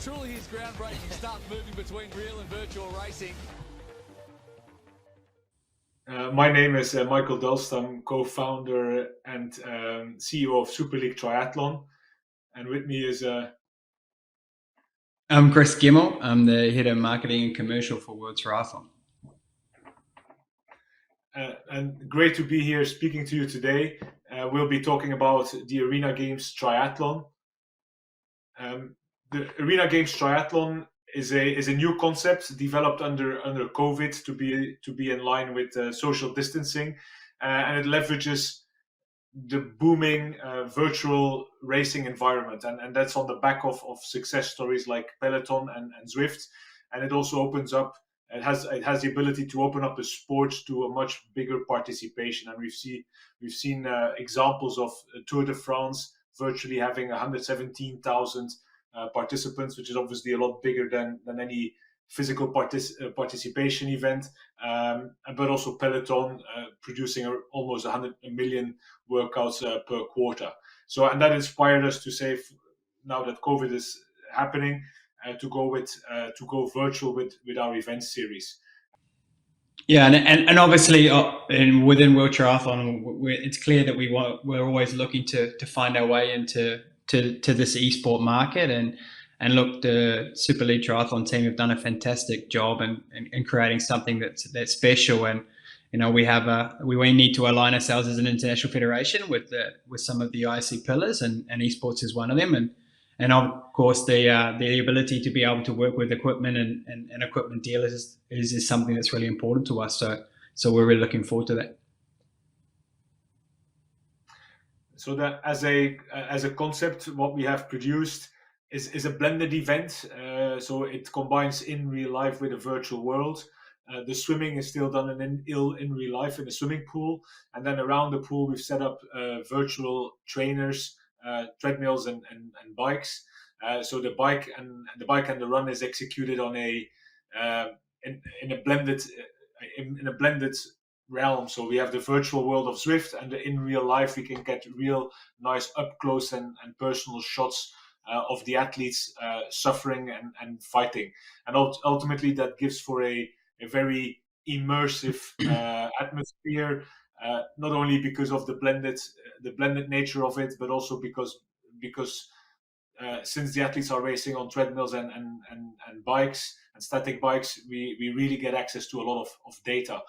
truly is groundbreaking stuff, moving between real and virtual racing. My name is Michael Dhulst. I'm co-founder and CEO of Super League Triathlon. And with me is... I'm Kris Gemmell. I'm the head of marketing and commercial for World Triathlon. And great to be here speaking to you today. We'll be talking about the Arena Games Triathlon. The Arena Games Triathlon is a new concept developed under COVID to be in line with social distancing, and it leverages the booming virtual racing environment, and that's on the back of success stories like Peloton and Zwift, and it also opens up. It has the ability to open up the sport to a much bigger participation, and we've seen examples of Tour de France virtually having 117,000 participants, which is obviously a lot bigger than any physical participation event, but also Peloton producing almost 100 million workouts per quarter. So, and that inspired us to say, now that COVID is happening, to go virtual with our event series. Yeah, and obviously, within World Triathlon, it's clear that we're always looking to find our way into this esport market, and look, the Super League Triathlon team have done a fantastic job in creating something that's special. And we need to align ourselves as an international federation with some of the IC pillars, and esports is one of them. And of course, the ability to be able to work with equipment and equipment dealers is something that's really important to us. So we're really looking forward to that. So that as a concept, what we have produced is a blended event. So it combines in real life with a virtual world. The swimming is still done in real life in a swimming pool, and then around the pool we've set up virtual trainers, treadmills and bikes. So the bike and the run is executed on in a blended realm. So we have the virtual world of Zwift, and in real life we can get real nice up close and personal shots of the athletes suffering and fighting. And ultimately that gives for a very immersive atmosphere, not only because of the blended nature of it, but also because since the athletes are racing on treadmills and bikes and static bikes, we really get access to a lot of data.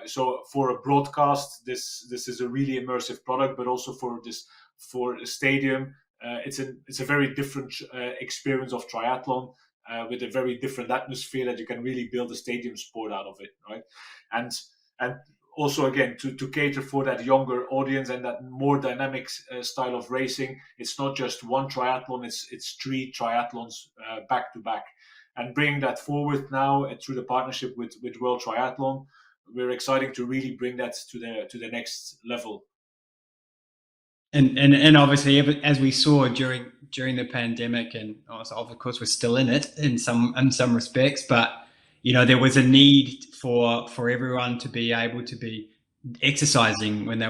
So for a broadcast, this is a really immersive product, but also for a stadium, it's a very different experience of triathlon, with a very different atmosphere that you can really build a stadium sport out of it, right? And also, again, to cater for that younger audience and that more dynamic style of racing, it's not just one triathlon; it's 3 triathlons back to back. And bringing that forward now through the partnership with World Triathlon, we're excited to really bring that to the next level. And obviously, as we saw during the pandemic, and also, of course we're still in it in some respects, but there was a need for everyone to be able to be exercising when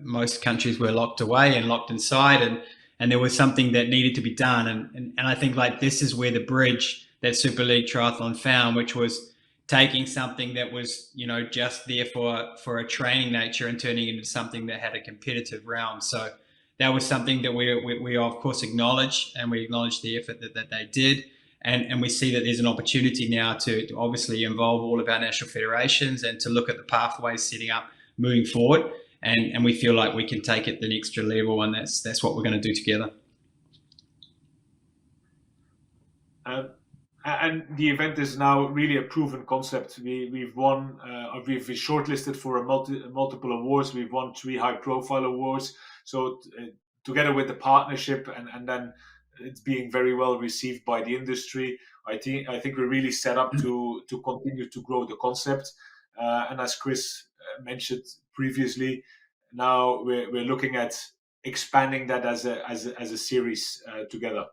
most countries were locked away and locked inside, and there was something that needed to be done, and I think like this is where the bridge that Super League Triathlon found, which was taking something that was just there for a training nature and turning it into something that had a competitive realm. So that was something that we of course acknowledge, and we acknowledge the effort that they did. And we see that there's an opportunity now to obviously involve all of our national federations and to look at the pathways setting up moving forward. And we feel like we can take it the extra level, and that's what we're going to do together. And the event is now really a proven concept. We've won, we've been shortlisted for multiple awards. We've won 3 high-profile awards. So together with the partnership and then it's being very well received by the industry, I think we're really set up to continue to grow the concept. And as Kris mentioned previously, now we're looking at expanding that as a series together.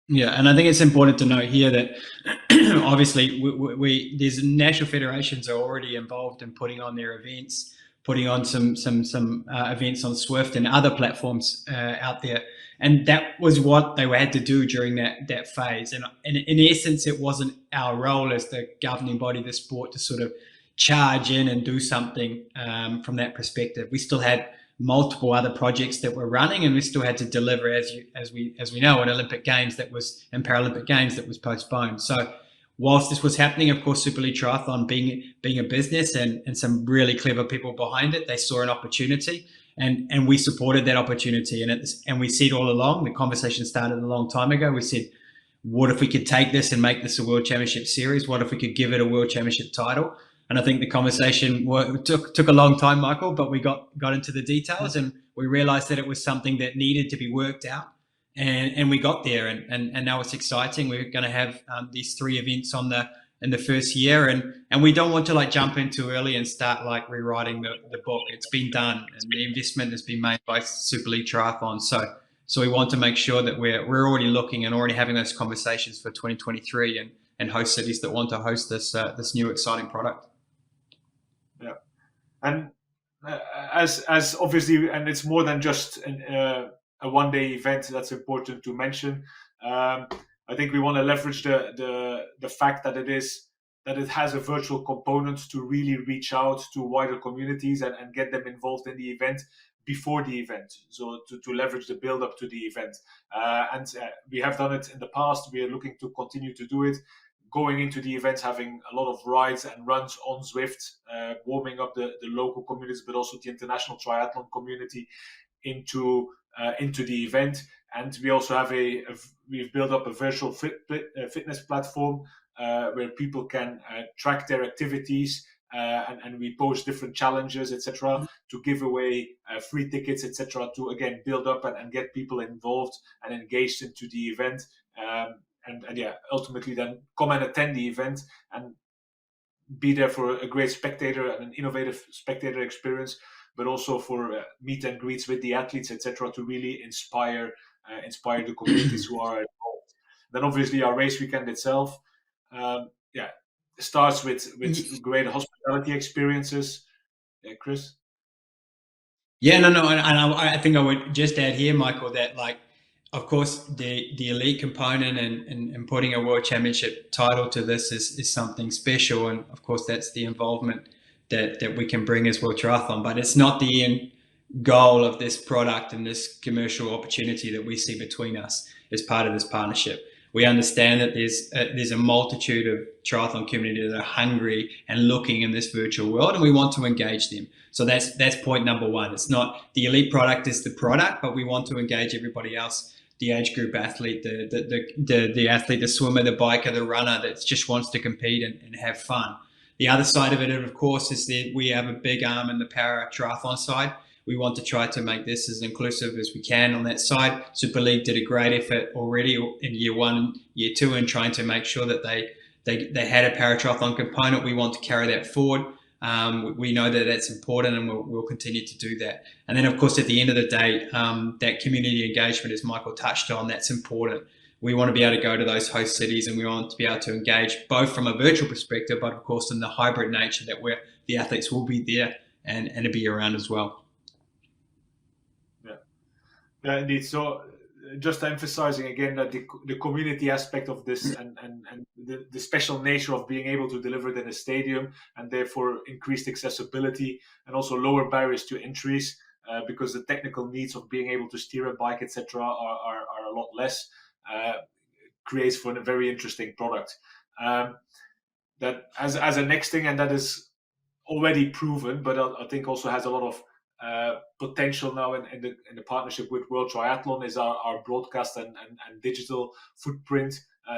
Yeah, and I think it's important to note here that obviously these national federations are already involved in putting on their events, putting on some events on Swift and other platforms out there. And that was what they had to do during that phase. And in essence, it wasn't our role as the governing body of the sport to sort of charge in and do something from that perspective. We still had multiple other projects that were running, and we still had to deliver, as we know, an Olympic Games and Paralympic Games that was postponed. So whilst this was happening, of course, Super League Triathlon being a business and some really clever people behind it, they saw an opportunity. And we supported that opportunity, and we said all along, the conversation started a long time ago. We said, what if we could take this and make this a World Championship series? What if we could give it a World Championship title? And I think the conversation took a long time, Michael, but we got into the details, and we realized that it was something that needed to be worked out, and we got there, and now it's exciting. We're going to have these 3 events in the first year, and we don't want to like jump in too early and start like rewriting the book. It's been done, and the investment has been made by Super League Triathlon. So we want to make sure that we're already looking and already having those conversations for 2023 and host cities that want to host this new exciting product. Yeah, and as obviously, and it's more than just a one-day event. That's important to mention. I think we want to leverage the fact that it has a virtual component to really reach out to wider communities and get them involved in the event before the event. So to leverage the build up to the event. And we have done it in the past. We are looking to continue to do it. Going into the events, having a lot of rides and runs on Zwift, warming up the local communities, but also the international triathlon community into the event. And we also have we've built up a virtual fitness platform where people can track their activities, and we post different challenges, etc., to give away free tickets, etc., to again build up and get people involved and engaged into the event. And yeah, ultimately then come and attend the event and be there for a great spectator and an innovative spectator experience, but also for meet and greets with the athletes, etc., to really inspire the communities who are involved. Then obviously our race weekend itself, starts with great hospitality experiences. Kris? Yeah, no, and I think I would just add here, Michael, that like, of course, the elite component and putting a World Championship title to this is something special, and of course that's the involvement that we can bring as World Triathlon. But it's not the end goal of this product and this commercial opportunity that we see between us as part of this partnership. We understand that there's a multitude of triathlon community that are hungry and looking in this virtual world, and we want to engage them. So that's point number one. It's not the elite product is the product, but we want to engage everybody else. The age group athlete, the athlete, the swimmer, the biker, the runner that just wants to compete and have fun. The other side of it, of course, is that we have a big arm in the para triathlon side. We want to try to make this as inclusive as we can on that side. Super League did a great effort already in year 1, year 2, in trying to make sure that they had a para triathlon component. We want to carry that forward. We know that that's important, and we'll continue to do that. And then, of course, at the end of the day, that community engagement, as Michael touched on, that's important. We want to be able to go to those host cities, and we want to be able to engage both from a virtual perspective, but of course in the hybrid nature that where the athletes will be there and to be around as well. Yeah, indeed. So just emphasizing again that the community aspect of this and the special nature of being able to deliver it in a stadium, and therefore increased accessibility and also lower barriers to entries, because the technical needs of being able to steer a bike, etc., are a lot less, creates for a very interesting product. That as a next thing, and that is already proven, but I think also has a lot of potential now in the partnership with World Triathlon, is our broadcast and digital footprint.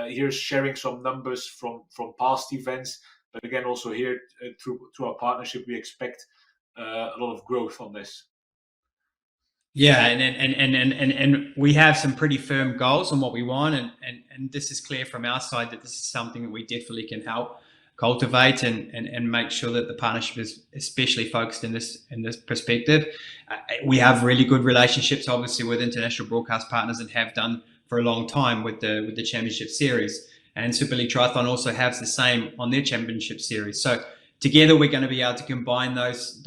Here's sharing some numbers from past events, but again also here through our partnership we expect a lot of growth on this. Yeah, and we have some pretty firm goals on what we want, and this is clear from our side that this is something that we definitely can help cultivate and make sure that the partnership is especially focused in this perspective. We have really good relationships, obviously, with international broadcast partners, and have done for a long time with the Championship Series. And Super League Triathlon also has the same on their Championship Series. So together we're going to be able to combine those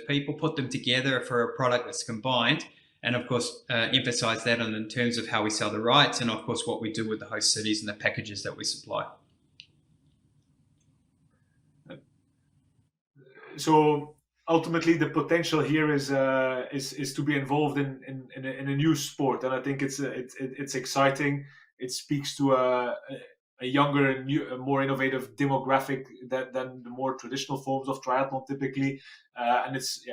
people, put them together for a product that's combined, and of course emphasize that in terms of how we sell the rights, and of course what we do with the host cities and the packages that we supply. So ultimately, the potential here is to be involved in a new sport, and I think it's exciting. It speaks to a younger, a more innovative demographic than the more traditional forms of triathlon typically, and it's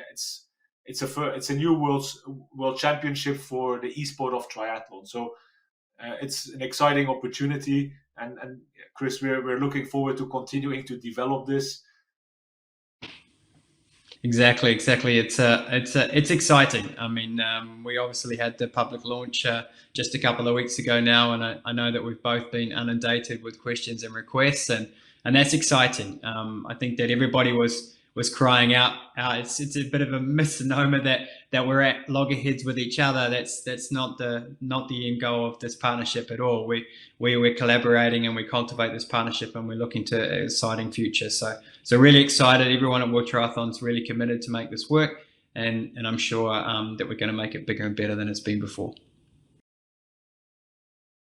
a new world championship for the esport of triathlon. So it's an exciting opportunity, and Kris, we're looking forward to continuing to develop this. Exactly. It's exciting. I mean, we obviously had the public launch just a couple of weeks ago now, and I know that we've both been inundated with questions and requests, and that's exciting. I think that everybody was crying out. It's a bit of a misnomer that we're at loggerheads with each other. That's not the end goal of this partnership at all. We're collaborating, and we cultivate this partnership, and we're looking to an exciting future. So really excited. Everyone at World Triathlon is really committed to make this work, and I'm sure that we're going to make it bigger and better than it's been before.